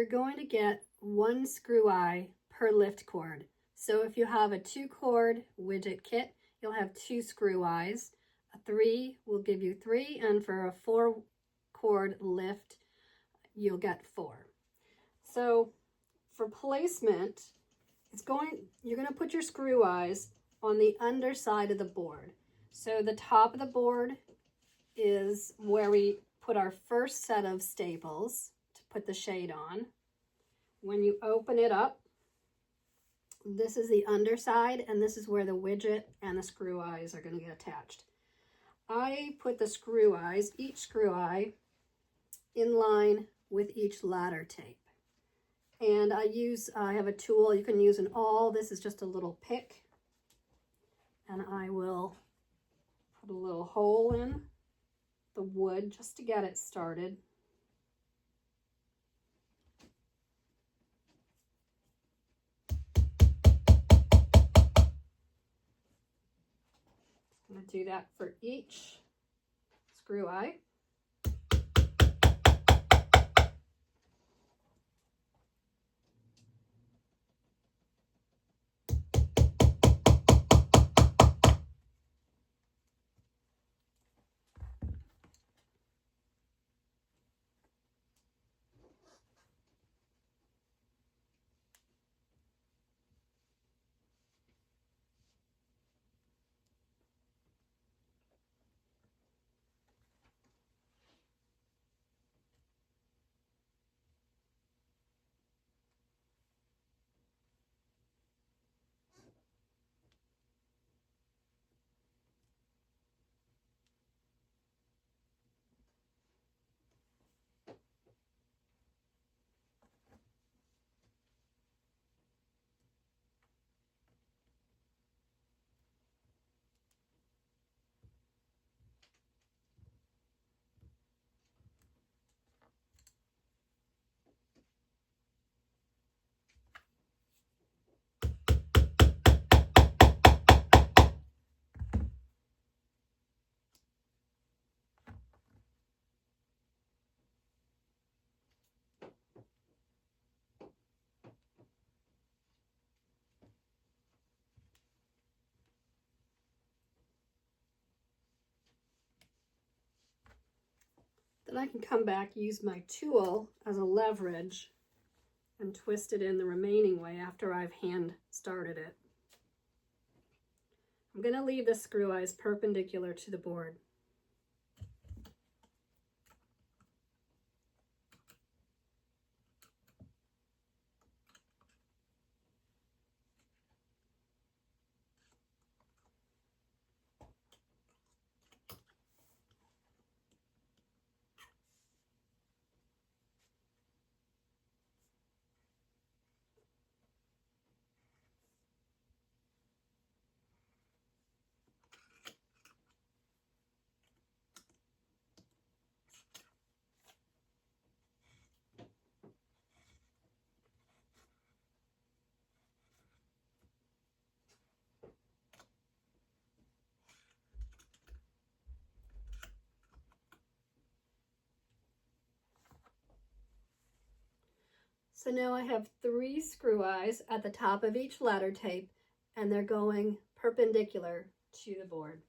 you're going to get 1 screw eye per lift cord. So if you have a 2-cord widget kit, you'll have 2 screw eyes. A 3 will give you 3, and for a 4-cord lift, you'll get 4. So for placement, you're going to put your screw eyes on the underside of the board. So the top of the board is where we put our first set of staples to put the shade on. When you open it up, this is the underside, and this is where the widget and the screw eyes are going to get attached. I put the screw eyes, each screw eye, in line with each ladder tape. And I have a tool, you can use an awl. This is just a little pick. And I will put a little hole in the wood just to get it started. I'm going to do that for each screw eye. Then I can come back, use my tool as a leverage, and twist it in the remaining way after I've hand started it. I'm going to leave the screw eyes perpendicular to the board. So now I have 3 screw eyes at the top of each ladder tape, and they're going perpendicular to the board.